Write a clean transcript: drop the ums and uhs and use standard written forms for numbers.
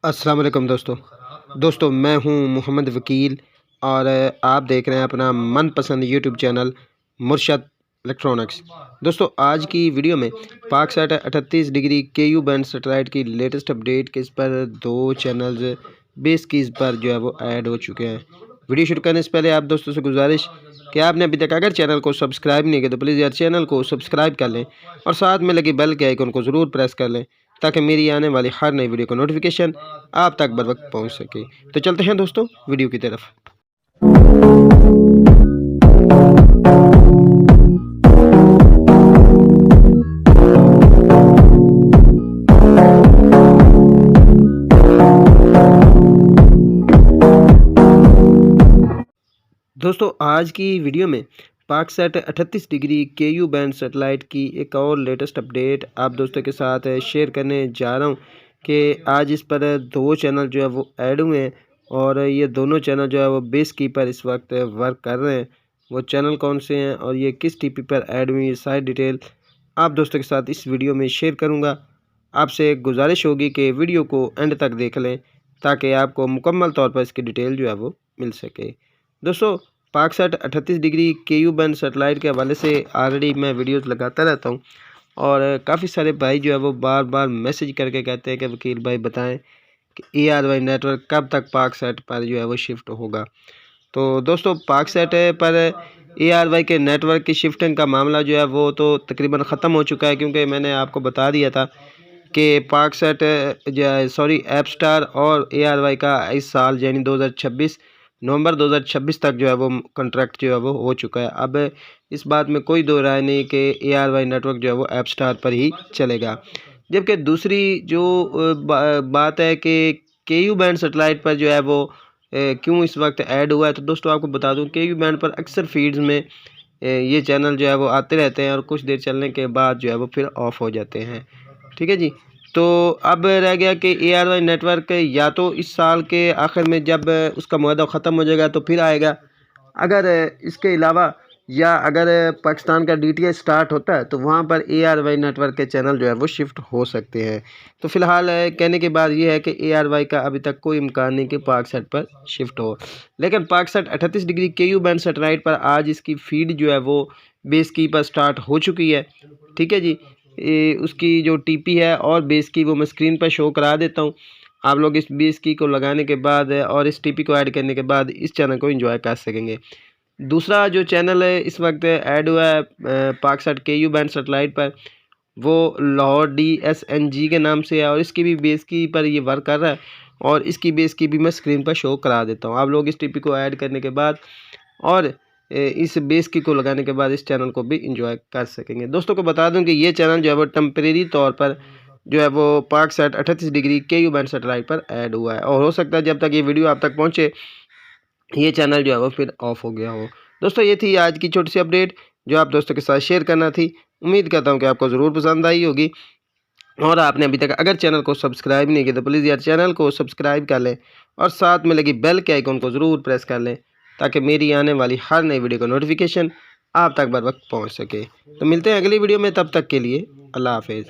अस्सलाम वालेकुम दोस्तों मैं हूं मोहम्मद वकील और आप देख रहे हैं अपना मनपसंद यूट्यूब चैनल मुर्शद इलेक्ट्रॉनिक्स। दोस्तों आज की वीडियो में पाकसैट 38 डिग्री केयू बैंड सैटेलाइट की लेटेस्ट अपडेट के इस पर 2 चैनल्स बेस की इस पर जो है वो ऐड हो चुके हैं। वीडियो शुरू करने से पहले आप दोस्तों से गुजारिश कि आपने अभी तक अगर चैनल को सब्सक्राइब नहीं किया तो प्लीज़ यार चैनल को सब्सक्राइब कर लें और साथ में लगी बेल के आइकन को ज़रूर प्रेस कर लें ताकि मेरी आने वाली हर नई वीडियो का नोटिफिकेशन आप तक बर वक्त पहुँच सके। तो चलते हैं दोस्तों वीडियो की तरफ। दोस्तों आज की वीडियो में पाकसैट 38 डिग्री केयू बैंड सैटेलाइट की एक और लेटेस्ट अपडेट आप दोस्तों के साथ शेयर करने जा रहा हूं कि आज इस पर 2 चैनल जो है वो ऐड हुए हैं और ये दोनों चैनल जो है वो बेस की पर इस वक्त वर्क कर रहे हैं। वो चैनल कौन से हैं और ये किस टीपी पर ऐड हुई है सारी डिटेल आप दोस्तों के साथ इस वीडियो में शेयर करूँगा। आपसे गुजारिश होगी कि वीडियो को एंड तक देख लें ताकि आपको मुकम्मल तौर पर इसकी डिटेल जो है वो मिल सके। दोस्तों पाकसैट 38 डिग्री केयू बैंड सैटेलाइट के हवाले से ऑलरेडी मैं वीडियोस लगाता रहता हूं और काफ़ी सारे भाई जो है वो बार बार मैसेज करके कहते हैं कि वकील भाई बताएं कि ARY नेटवर्क कब तक पाकसैट पर जो है वो शिफ्ट होगा। तो दोस्तों पाकसैट पर ARY के नेटवर्क की शिफ्टिंग का मामला जो है वो तो तकरीबन ख़त्म हो चुका है, क्योंकि मैंने आपको बता दिया था कि पाकसैट ऐप स्टार और ARY का इस साल यानी 2026 नवंबर 2026 तक जो है वो कॉन्ट्रैक्ट जो है वो हो चुका है। अब इस बात में कोई दो राय नहीं कि ARY नेटवर्क जो है वो ऐप स्टार पर ही चलेगा। जबकि दूसरी जो बात है कि केयू बैंड सैटेलाइट पर जो है वो क्यों इस वक्त ऐड हुआ है, तो दोस्तों आपको बता दूं केयू बैंड पर अक्सर फीड्स में ये चैनल जो है वो आते रहते हैं और कुछ देर चलने के बाद जो है वो फिर ऑफ हो जाते हैं। ठीक है जी। तो अब रह गया कि ARY नेटवर्क या तो इस साल के आखिर में जब उसका मुआहदा ख़त्म हो जाएगा तो फिर आएगा, अगर इसके अलावा या अगर पाकिस्तान का DTH स्टार्ट होता है तो वहाँ पर ARY नेटवर्क के चैनल जो है वो शिफ्ट हो सकते हैं। तो फ़िलहाल कहने के बाद ये है कि ARY का अभी तक कोई इम्कान नहीं कि पाकसैट पर शिफ्ट हो, लेकिन पाकसैट 38 डिग्री केयू बैंड सैटेलाइट पर आज इसकी फीड जो है वो बेस की पर स्टार्ट हो चुकी है। ठीक है जी। उसकी जो टीपी है और बेस की वो मैं स्क्रीन पर शो करा देता हूँ। आप लोग इस बेस की को लगाने के बाद और इस टीपी को ऐड करने के बाद इस चैनल को एंजॉय कर सकेंगे। दूसरा जो चैनल है इस वक्त ऐड हुआ है पाकसैट केयू बैंड सैटेलाइट पर, वो लाहौर DSNG के नाम से है और इसकी भी बेस की पर ये वर्क कर रहा है और इसकी बेस की भी मैं स्क्रीन पर शो करा देता हूँ। आप लोग इस टीपी को ऐड करने के बाद और इस बेस की को लगाने के बाद इस चैनल को भी इंजॉय कर सकेंगे। दोस्तों को बता दूं कि ये चैनल जो है वो टेम्परेरी तौर पर जो है वो पाकसैट 38 डिग्री केयू बैंड सैटेलाइट पर ऐड हुआ है और हो सकता है जब तक ये वीडियो आप तक पहुंचे ये चैनल जो है वो फिर ऑफ हो गया हो। दोस्तों ये थी आज की छोटी सी अपडेट जो आप दोस्तों के साथ शेयर करना थी। उम्मीद करता हूँ कि आपको ज़रूर पसंद आई होगी और आपने अभी तक अगर चैनल को सब्सक्राइब नहीं किया तो प्लीज़ यार चैनल को सब्सक्राइब कर लें और साथ में लगी बेल के आइकन को ज़रूर प्रेस कर लें ताकि मेरी आने वाली हर नई वीडियो का नोटिफिकेशन आप तक बर वक्त पहुँच सके। तो मिलते हैं अगली वीडियो में, तब तक के लिए अल्लाह हाफिज़।